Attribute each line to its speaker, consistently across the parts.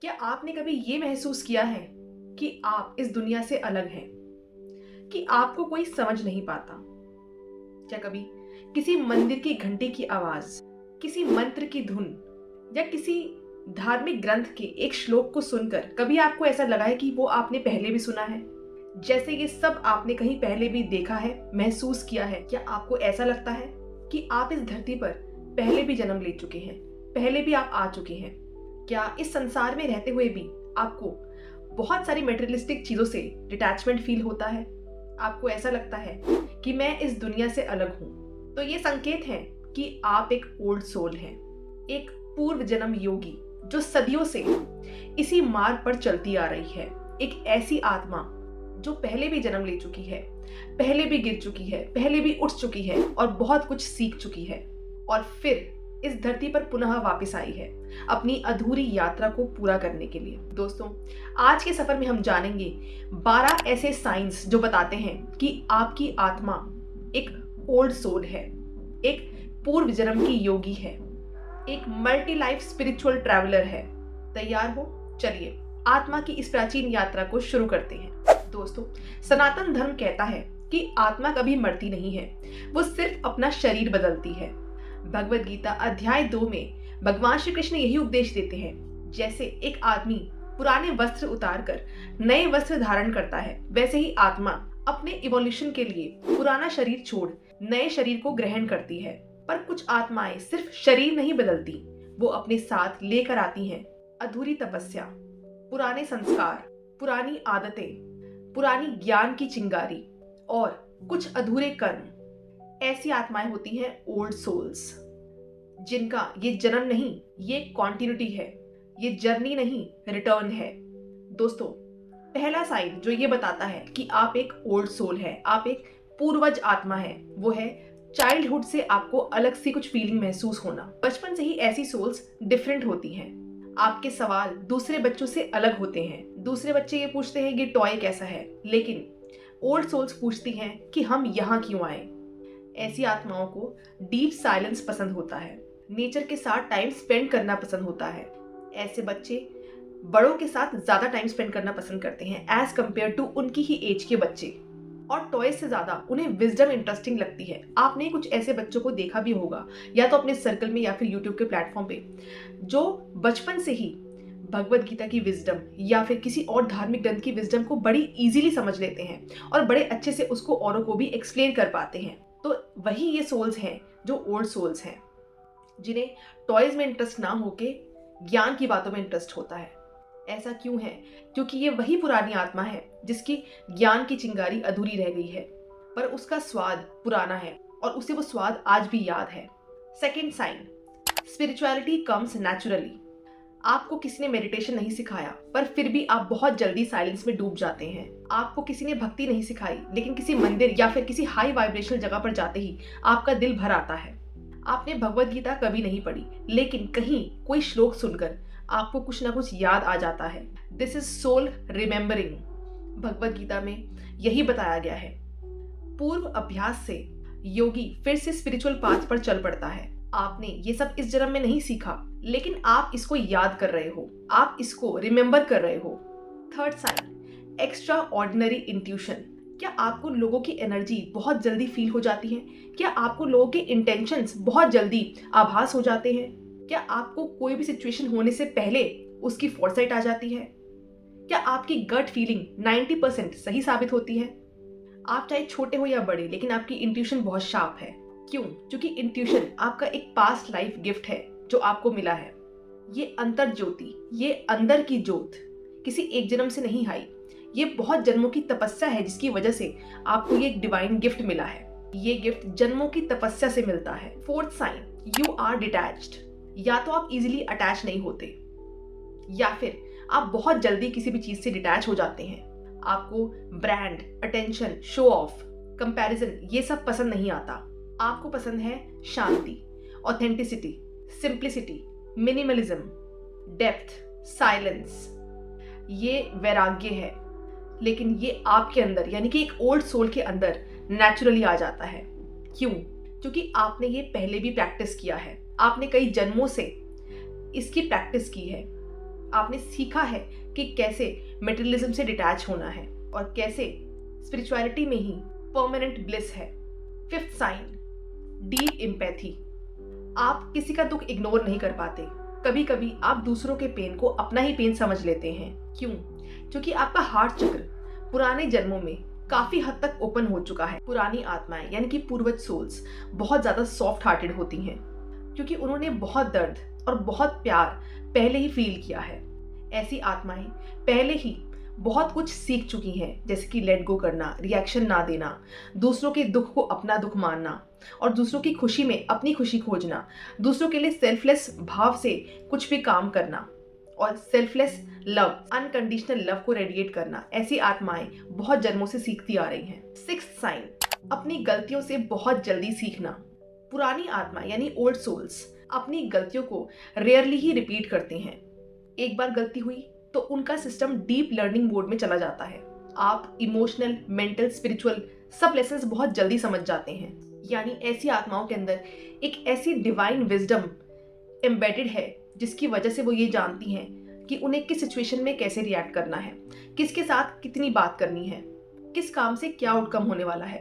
Speaker 1: क्या आपने कभी ये महसूस किया है कि आप इस दुनिया से अलग हैं, कि आपको कोई समझ नहीं पाता? क्या कभी किसी मंदिर की घंटी की आवाज, किसी मंत्र की धुन या किसी धार्मिक ग्रंथ के एक श्लोक को सुनकर कभी आपको ऐसा लगा है कि वो आपने पहले भी सुना है, जैसे ये सब आपने कहीं पहले भी देखा है, महसूस किया है? क्या आपको ऐसा लगता है कि आप इस धरती पर पहले भी जन्म ले चुके हैं, पहले भी आप आ चुके हैं? क्या इस संसार में रहते हुए भी आपको बहुत सारी मटेरियलिस्टिक चीजों से डिटैचमेंट फील होता है? आपको ऐसा लगता है कि मैं इस दुनिया से अलग हूं? तो ये संकेत है कि आप एक ओल्ड सोल हैं, एक पूर्व जन्म योगी जो सदियों से इसी मार्ग पर चलती आ रही है। एक ऐसी आत्मा जो पहले भी जन्म ले चुकी है, पहले भी गिर चुकी है, पहले भी उठ चुकी है और बहुत कुछ सीख चुकी है, और फिर इस धरती पर पुनः वापस आई है अपनी अधूरी यात्रा को पूरा करने के लिए। दोस्तों, आज के सफर में हम जानेंगे 12 ऐसे साइंस जो बताते हैं कि आपकी आत्मा एक ओल्ड सोल है, एक पूर्व जन्म की योगी है, एक मल्टी लाइफ स्पिरिचुअल ट्रैवलर है। तैयार हो? चलिए आत्मा की इस प्राचीन यात्रा को शुरू करते हैं। दोस्तों, सनातन धर्म कहता है कि आत्मा कभी मरती नहीं है, वो सिर्फ अपना शरीर बदलती है। भगवद गीता अध्याय 2 में भगवान श्री कृष्ण यही उपदेश देते हैं, जैसे एक आदमी पुराने वस्त्र उतारकर नए वस्त्र धारण करता है, वैसे ही आत्मा अपने इवोल्यूशन के लिए पुराना शरीर छोड़ नए शरीर को ग्रहण करती है। पर कुछ आत्माएं सिर्फ शरीर नहीं बदलती, वो अपने साथ लेकर आती हैं अधूरी तपस्या, पुराने संस्कार, पुरानी आदतें, पुरानी ज्ञान की चिंगारी और कुछ अधूरे कर्म। ऐसी आत्माएं होती हैं ओल्ड सोल्स, जिनका ये जन्म नहीं, ये कॉन्टिन्यूटी है, ये जर्नी नहीं, रिटर्न है। दोस्तों, पहला साइन जो ये बताता है कि आप एक ओल्ड सोल है, आप एक पूर्वज आत्मा है, वो है चाइल्डहुड से आपको अलग सी कुछ फीलिंग महसूस होना। बचपन से ही ऐसी सोल्स डिफरेंट होती हैं। आपके सवाल दूसरे बच्चों से अलग होते हैं। दूसरे बच्चे ये पूछते हैं कि टॉय कैसा है, लेकिन ओल्ड सोल्स पूछती हैं कि हम यहाँ क्यों आए। ऐसी आत्माओं को डीप साइलेंस पसंद होता है, नेचर के साथ टाइम स्पेंड करना पसंद होता है। ऐसे बच्चे बड़ों के साथ ज्यादा टाइम स्पेंड करना पसंद करते हैं एज कंपेयर टू उनकी ही एज के बच्चे, और टॉय से ज्यादा उन्हें विजडम इंटरेस्टिंग लगती है। आपने कुछ ऐसे बच्चों को देखा भी होगा, या तो अपने सर्कल में या फिर यूट्यूब के प्लेटफॉर्म पे, जो बचपन से ही भगवद गीता की विजडम या फिर किसी और धार्मिक ग्रंथ की विजडम को बड़ी इजीली समझ लेते हैं और बड़े अच्छे से उसको औरों को भी एक्सप्लेन कर पाते हैं। तो वही ये सोल्स हैं जो ओल्ड सोल्स हैं, जिन्हें टॉयज में इंटरेस्ट ना होके ज्ञान की बातों में इंटरेस्ट होता है। ऐसा क्यों है? क्योंकि ये वही पुरानी आत्मा है जिसकी ज्ञान की चिंगारी अधूरी रह गई है, पर उसका स्वाद पुराना है और उसे वो स्वाद आज भी याद है। Second sign, spirituality comes naturally. आपको किसी ने मेडिटेशन नहीं सिखाया, पर फिर भी आप बहुत जल्दी साइलेंस में डूब जाते हैं। आपको किसी ने भक्ति नहीं सिखाई, लेकिन किसी मंदिर या फिर किसी हाई वाइब्रेशनल जगह पर जाते ही आपका दिल भर आता है। आपने भगवद गीता कभी नहीं पढ़ी, लेकिन कहीं कोई श्लोक सुनकर आपको कुछ ना कुछ याद आ जाता है। This is soul remembering. Bhagavad Gita में यही बताया गया है। पूर्व अभ्यास से योगी फिर से स्पिरिचुअल पाथ पर चल पड़ता है। आपने ये सब इस जन्म में नहीं सीखा, लेकिन आप इसको याद कर रहे हो, आप इसको रिमेम्बर कर रहे हो। Third sign, extraordinary intuition. क्या आपको लोगों की एनर्जी बहुत जल्दी फील हो जाती है? क्या आपको लोगों के इंटेंशंस बहुत जल्दी आभास हो जाते हैं? क्या आपको कोई भी सिचुएशन होने से पहले उसकी फोरसाइट आ जाती है? क्या आपकी गट फीलिंग 90% सही साबित होती है? आप चाहे छोटे हो या बड़े, लेकिन आपकी इंट्यूशन बहुत शार्प है। क्यों? क्योंकि इंट्यूशन आपका एक पास्ट लाइफ गिफ्ट है जो आपको मिला है। ये अंतर ज्योति, ये अंदर की ज्योत किसी एक जन्म से नहीं आई, ये बहुत जन्मों की तपस्या है जिसकी वजह से आपको ये डिवाइन गिफ्ट मिला है। ये गिफ्ट जन्मों की तपस्या से मिलता है। Fourth sign, you are detached. या तो आप इजीली अटैच नहीं होते, या फिर आप बहुत जल्दी किसी भी चीज से डिटैच हो जाते हैं। आपको brand, attention, show off, comparison ये सब पसंद नहीं आता। आपको पसंद है शांति, authenticity, simplicity, minimalism, depth, silence. ये वैराग्य है, लेकिन ये आपके अंदर यानी कि एक ओल्ड सोल के अंदर नेचुरली आ जाता है। क्यों? क्योंकि आपने ये पहले भी प्रैक्टिस किया है, आपने कई जन्मों से इसकी प्रैक्टिस की है। आपने सीखा है कि कैसे मटेरियलिज्म से डिटैच होना है और कैसे स्पिरिचुअलिटी में ही परमानेंट ब्लिस है। Fifth sign, deep empathy. आप किसी का दुख इग्नोर नहीं कर पाते। कभी कभी आप दूसरों के पेन को अपना ही पेन समझ लेते हैं। क्यों? क्योंकि आपका हार्ट चक्र पुराने जन्मों में काफी हद तक ओपन हो चुका है। पुरानी आत्माएं यानी कि पूर्वज सोल्स बहुत ज्यादा सॉफ्ट हार्टेड होती हैं, क्योंकि उन्होंने बहुत दर्द और बहुत प्यार पहले ही फील किया है। ऐसी आत्माएं पहले ही बहुत कुछ सीख चुकी हैं, जैसे कि लेट गो करना, रिएक्शन ना देना, दूसरों के दुख को अपना दुख मानना और दूसरों की खुशी में अपनी खुशी खोजना, दूसरों के लिए सेल्फलेस भाव से कुछ भी काम करना और सेल्फलेस लव, अनकंडीशनल लव को रेडिएट करना। ऐसी आत्माएं बहुत जन्मों से सीखती आ रही हैं। सिक्स्थ साइन, अपनी गलतियों से बहुत जल्दी सीखना। पुरानी आत्मा यानी ओल्ड सोल्स अपनी गलतियों को रेयरली ही रिपीट करते हैं। एक बार गलती हुई तो उनका सिस्टम डीप लर्निंग मोड में चला जाता है। आप इमोशनल, मेंटल, स्पिरिचुअल सब लेसन्स बहुत जल्दी समझ जाते हैं। यानी ऐसी आत्माओं के अंदर एक ऐसी डिवाइन विजडम एम्बेडेड है, जिसकी वजह से वो ये जानती हैं कि उन्हें किस सिचुएशन में कैसे रिएक्ट करना है, किसके साथ कितनी बात करनी है, किस काम से क्या आउटकम होने वाला है,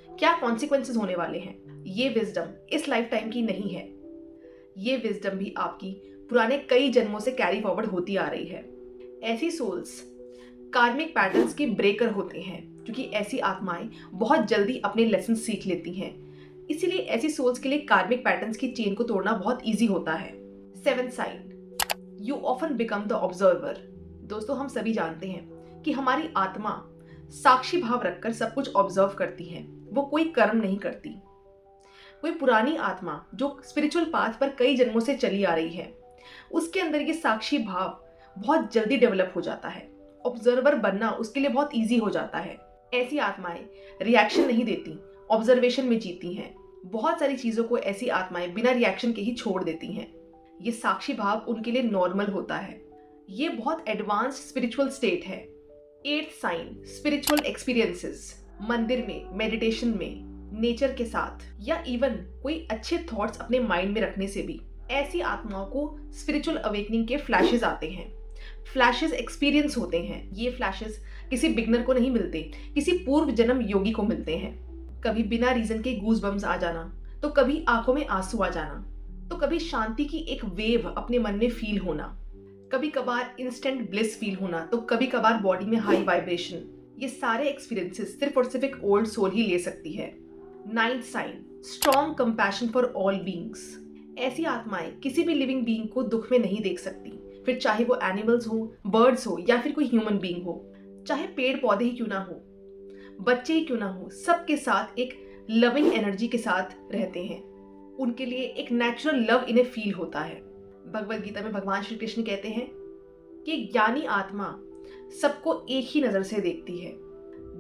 Speaker 1: क्या कॉन्सिक्वेंसेस होने वाले हैं। ये विजडम इस लाइफ टाइम की नहीं है। ये विजडम भी आपकी पुराने कई जन्मों से कैरी फॉरवर्ड होती आ रही है। ऐसी सोल्स कार्मिक पैटर्न्स के ब्रेकर होते हैं, क्योंकि ऐसी आत्माएं बहुत जल्दी अपने लेसन सीख लेती हैं। इसीलिए ऐसी सोल्स के लिए कार्मिक पैटर्न्स की चेन को तोड़ना बहुत ईजी होता है। Seventh sign, you often become the observer. दोस्तों, हम सभी जानते हैं कि हमारी आत्मा साक्षी भाव रखकर सब कुछ ऑब्जर्व करती है, वो कोई कर्म नहीं करती। कोई पुरानी आत्मा जो स्पिरिचुअल पाथ पर कई जन्मों से चली आ रही है, उसके अंदर ये साक्षी भाव बहुत जल्दी डेवलप हो जाता है। ऑब्जर्वर बनना उसके लिए बहुत इजी हो जाता है। ऐसी आत्माएं रिएक्शन नहीं देती, ऑब्जर्वेशन में जीती हैं। बहुत सारी चीजों को ऐसी आत्माएं बिना रिएक्शन के ही छोड़ देती हैं। ये साक्षी भाव उनके लिए नॉर्मल होता है। ये बहुत एडवांस्ड स्पिरिचुअल स्टेट है। Eighth sign, spiritual experiences. मंदिर में, मेडिटेशन में, नेचर के साथ या इवन कोई अच्छे थॉट्स अपने माइंड में रखने से भी ऐसी आत्माओं को स्पिरिचुअल अवेकनिंग के फ्लैशेस आते हैं। फ्लैशेस एक्सपीरियंस होते हैं। ये फ्लैशेस किसी बिगनर को नहीं मिलते, किसी पूर्व जन्म योगी को मिलते हैं। कभी बिना रीजन के गूज बम्स आ जाना, तो कभी आंखों में आंसू आ जाना, तो कभी शांति की एक वेव अपने मन में फील होना, कभी कभार इंस्टेंट ब्लिस फील होना, तो कभी कभार बॉडी में हाई वाइब्रेशन। ये सारे एक्सपीरियंसेस सिर्फ और सिर्फ एक ओल्ड सोल ही ले सकती है। Ninth sign, strong compassion for all beings. ऐसी आत्माएं किसी भी लिविंग बीइंग को दुख में नहीं देख सकती, फिर चाहे वो एनिमल्स हो, बर्ड्स हो या फिर कोई ह्यूमन बीइंग हो, चाहे पेड़ पौधे ही क्यों ना हो, बच्चे ही क्यों ना हो, सबके साथ एक लविंग एनर्जी के साथ रहते हैं। उनके लिए एक नेचुरल लव इन्हें फील होता है। भगवद गीता में भगवान श्री कृष्ण कहते हैं कि ज्ञानी आत्मा सबको एक ही नजर से देखती है।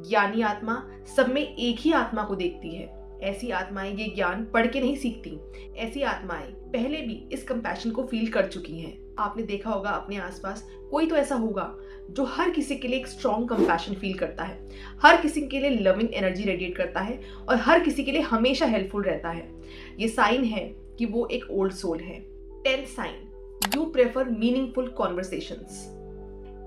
Speaker 1: ज्ञानी आत्मा सब में एक ही आत्मा को देखती है। ऐसी आत्माएं ये ज्ञान पढ़ के नहीं सीखती। ऐसी आत्माएं पहले भी इस कंपैशन को फील कर चुकी हैं। आपने देखा होगा अपने आसपास कोई तो ऐसा होगा जो हर किसी के लिए एक स्ट्रॉन्ग कंपैशन फील करता है, हर किसी के लिए लविंग एनर्जी रेडिएट करता है और हर किसी के लिए हमेशा हेल्पफुल रहता है। ये साइन है कि वो एक ओल्ड सोल है। 10th sign, you prefer meaningful conversations.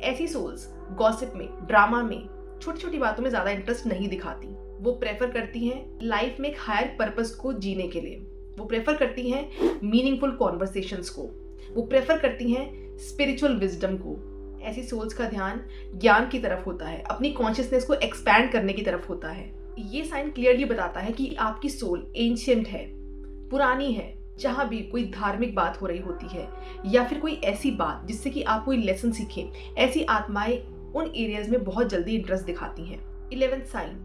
Speaker 1: ऐसी सोल्स गॉसिप में, ड्रामा में, छोटी छोटी बातों में ज्यादा इंटरेस्ट नहीं दिखाती। वो प्रेफर करती हैं लाइफ में एक हायर पर्पस को जीने के लिए। वो प्रेफर करती हैं मीनिंगफुल कॉन्वर्सेशंस को। वो प्रेफर करती हैं स्पिरिचुअल विजडम को। ऐसी सोल्स का ध्यान ज्ञान की तरफ होता है, अपनी कॉन्शियसनेस को एक्सपैंड करने की तरफ होता है। ये साइन क्लियरली बताता है कि आपकी सोल एंशिएंट है, पुरानी है। जहां भी कोई धार्मिक बात हो रही होती है या फिर कोई ऐसी बात जिससे कि आप कोई लेसन सीखें, ऐसी आत्माएं उन एरियाज में बहुत जल्दी इंटरेस्ट दिखाती हैं। 11th sign,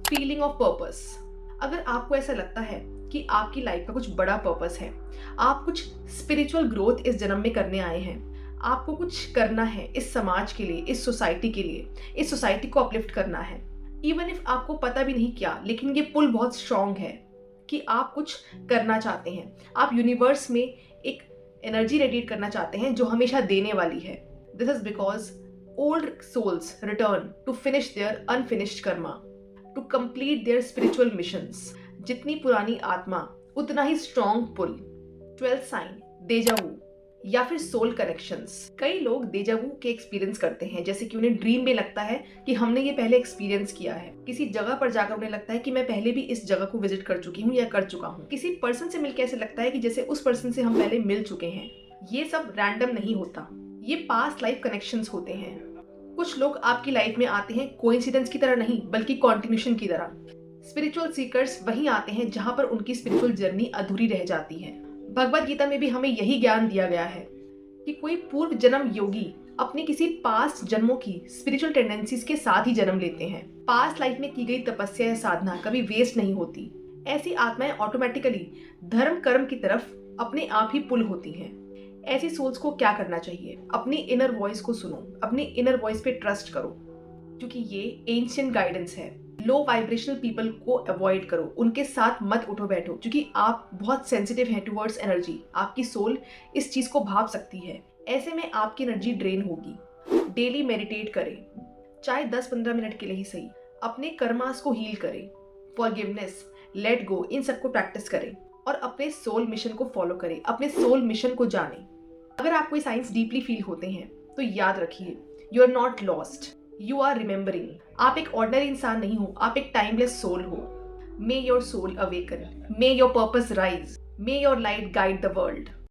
Speaker 1: feeling of purpose. अगर आपको ऐसा लगता है कि आपकी लाइफ का कुछ बड़ा पर्पस है, आप कुछ स्पिरिचुअल ग्रोथ इस जन्म में करने आए हैं, आपको कुछ करना है इस समाज के लिए, इस सोसाइटी के लिए, इस सोसाइटी को अपलिफ्ट करना है, इवन इफ आपको पता भी नहीं क्या, लेकिन ये पुल बहुत स्ट्रांग है कि आप कुछ करना चाहते हैं। आप यूनिवर्स में एक एनर्जी रेडिएट करना चाहते हैं जो हमेशा देने वाली है। This is because old souls return to finish their unfinished karma, to complete their spiritual missions. जितनी पुरानी आत्मा उतना ही स्ट्रॉन्ग पुल। 12th साइन, डेजा वू। या फिर सोल कनेक्शंस। कई लोग डेजावू के एक्सपीरियंस करते हैं, जैसे कि उन्हें ड्रीम में लगता है कि हमने ये पहले एक्सपीरियंस किया है। किसी जगह पर जाकर उन्हें लगता है कि मैं पहले भी इस जगह को विजिट कर चुकी हूँ या कर चुका हूँ। किसी पर्सन से मिलकर ऐसे लगता है कि जैसे उस पर्सन से हम पहले मिल चुके हैं। ये सब रैंडम नहीं होता, ये पास्ट लाइफ कनेक्शंस होते हैं। कुछ लोग आपकी लाइफ में आते हैं कोइंसिडेंस की तरह नहीं, बल्कि कॉन्टिन्यूशन की तरह। स्पिरिचुअल सीकर्स वहीं आते हैं जहां पर उनकी स्पिरिचुअल जर्नी अधूरी रह जाती है। भगवद गीता में भी हमें यही ज्ञान दिया गया है कि कोई पूर्व जन्म योगी अपने किसी पास्ट जन्मों की स्पिरिचुअल टेंडेंसीज के साथ ही जन्म लेते हैं। पास्ट लाइफ में की गई तपस्या या साधना कभी वेस्ट नहीं होती। ऐसी आत्माएं ऑटोमेटिकली धर्म कर्म की तरफ अपने आप ही पुल होती हैं। ऐसी सोल्स को क्या करना चाहिए? अपनी इनर वॉइस को सुनो, अपनी इनर वॉइस पे ट्रस्ट करो, क्योंकि ये एंशिएंट गाइडेंस है। लो वाइब्रेशनल पीपल को अवॉइड करो, उनके साथ मत उठो बैठो, क्योंकि आप बहुत सेंसिटिव हैं टुवर्ड्स एनर्जी। आपकी सोल इस चीज को भाप सकती है। ऐसे में आपकी एनर्जी ड्रेन होगी। डेली मेडिटेट करें, चाहे 10-15 मिनट के लिए ही सही। अपने कर्मास को हील करें, फॉरगिवनेस, लेट गो, इन सबको प्रैक्टिस करें और अपने सोल मिशन को फॉलो करें, अपने सोल मिशन को जानें। अगर आपको ये साइंस डीपली फील होते हैं तो याद रखिए, you are not lost, you are remembering. आप एक ऑर्डिनरी इंसान नहीं हो, आप एक टाइमलेस सोल हो। May your soul awaken, may your purpose rise, may your light guide the world.